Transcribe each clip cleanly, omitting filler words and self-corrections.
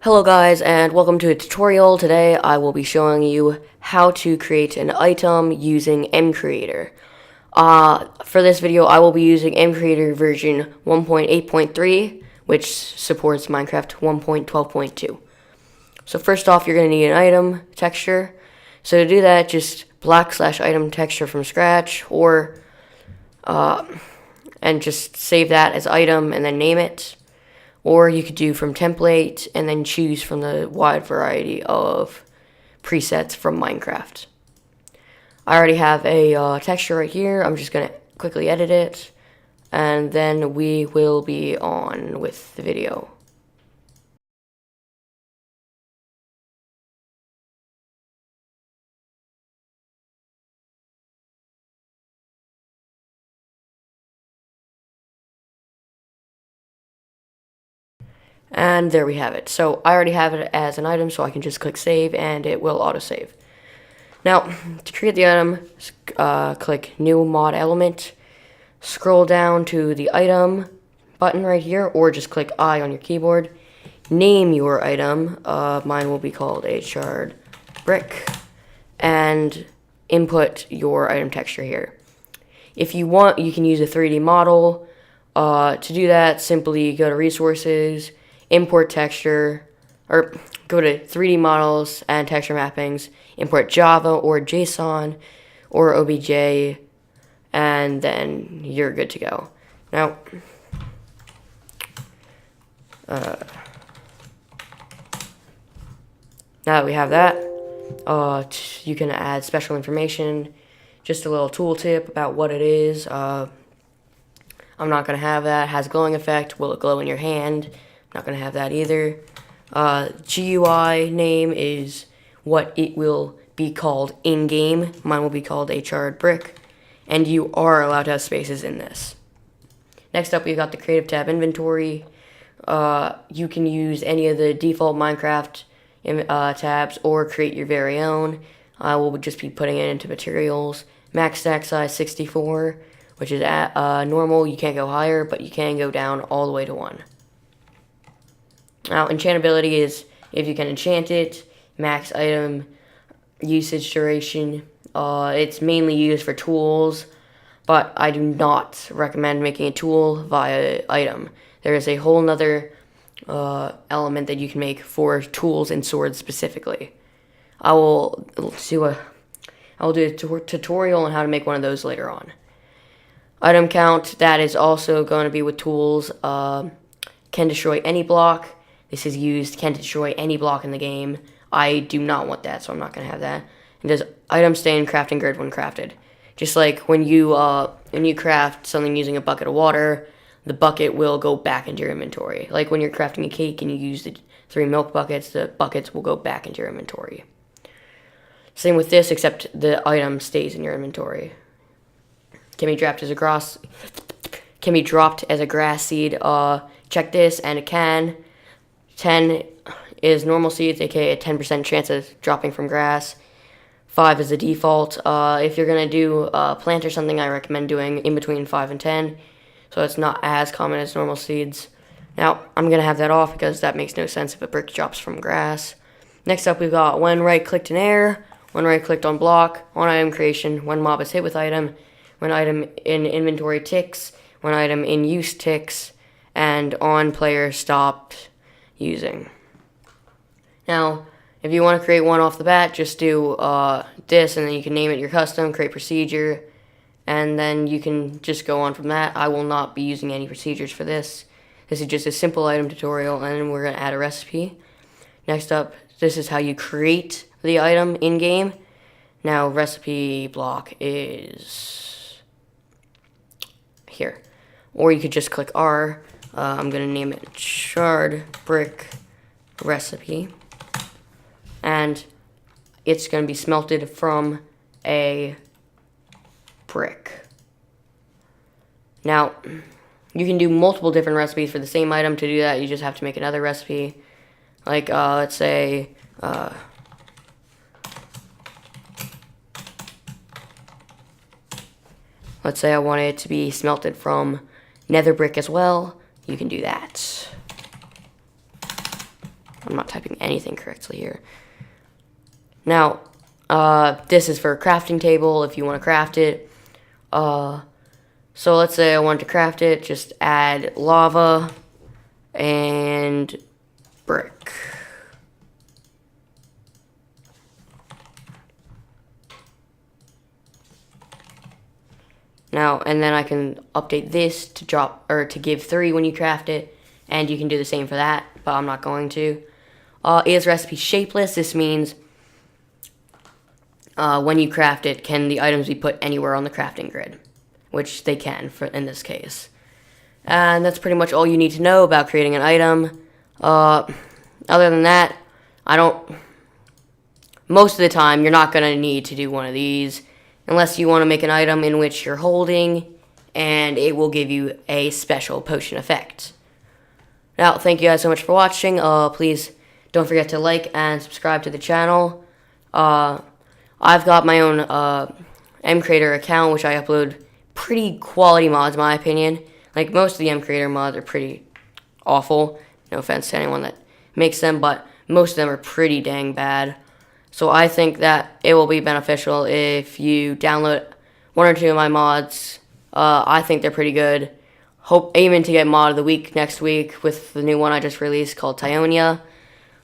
Hello guys, and welcome to a tutorial. Today I will be showing you how to create an item using MCreator. For this video I will be using MCreator version 1.8.3, which supports Minecraft 1.12.2. So first off, you're going to need an item texture. So to do that, just /item texture from scratch, or and just save that as item and then name it. Or you could do from template and then choose from the wide variety of presets from Minecraft. I already have a texture right here. I'm just going to quickly edit it, and then we will be on with the video. And there we have it. So I already have it as an item, so I can just click save and it will autosave. Now, to create the item, click new mod element, scroll down to the item button right here, or just click I on your keyboard. Name your item. Mine will be called a shard brick, and input your item texture here. If you want, you can use a 3D model. To do that, simply go to resources, import texture, or go to 3D models and texture mappings, import Java or JSON or OBJ, and then you're good to go. Now, now that we have that, you can add special information. Just a little tooltip about what it is. I'm not going to have that. It has a glowing effect. Will it glow in your hand? I'm not going to have that either. GUI name is what it will be called in-game. Mine will be called a shard brick. And you are allowed to have spaces in this. Next up, we've got the Creative tab inventory. You can use any of the default Minecraft tabs or create your very own. I will just be putting it into materials. Max stack size 64, which is at normal. You can't go higher, but you can go down all the way to 1. Now, enchantability is if you can enchant it. Max item usage duration. It's mainly used for tools, but I do not recommend making a tool via item. There is a whole nother element that you can make for tools and swords specifically. I will do a tutorial on how to make one of those later on. Item count, that is also going to be with tools. Can destroy any block. This is used, can destroy any block in the game. I do not want that, so I'm not going to have that. And does item stay in crafting grid when crafted. Just like when you craft something using a bucket of water, the bucket will go back into your inventory. Like when you're crafting a cake and you use the 3 milk buckets, the buckets will go back into your inventory. Same with this, except the item stays in your inventory. Can be dropped as a grass. Can be dropped as a grass seed. Check this, and it can. 10 is normal seeds, aka a 10% chance of dropping from grass. 5 is the default. If you're gonna do plant or something, I recommend doing in between 5 and 10, so it's not as common as normal seeds. Now, I'm gonna have that off because that makes no sense if a brick drops from grass. Next up, we've got when right-clicked in air, when right-clicked on block, on item creation, when mob is hit with item, when item in inventory ticks, when item in use ticks, and on player stopped using. Now, if you want to create one off the bat, just do this, and then you can name it your custom, create procedure, and then you can just go on from that. I will not be using any procedures for this. This is just a simple item tutorial, and then we're going to add a recipe. Next up, this is how you create the item in-game. Now, recipe block is here. Or you could just click R. I'm going to name it shard brick recipe. And it's going to be smelted from a brick. Now, you can do multiple different recipes for the same item. To do that, you just have to make another recipe. Like, let's say, I want it to be smelted from nether brick as well. You can do that. I'm not typing anything correctly here. Now, this is for a crafting table if you want to craft it. So let's say I wanted to craft it, just add lava and brick. Now, and then I can update this to drop, or to give 3 when you craft it, and you can do the same for that, but I'm not going to. Is recipe shapeless? This means when you craft it, can the items be put anywhere on the crafting grid? Which they can in this case. And that's pretty much all you need to know about creating an item. Other than that, most of the time, you're not going to need to do one of these unless you want to make an item in which you're holding, and it will give you a special potion effect. Now, thank you guys so much for watching. Please don't forget to like and subscribe to the channel. I've got my own MCreator account, which I upload pretty quality mods, in my opinion. Like, most of the MCreator mods are pretty awful. No offense to anyone that makes them, but most of them are pretty dang bad. So I think that it will be beneficial if you download 1 or 2 of my mods. I think they're pretty good. Aiming to get mod of the week next week with the new one I just released called Tyonia.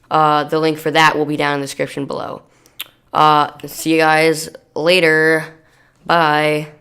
The link for that will be down in the description below. See you guys later. Bye.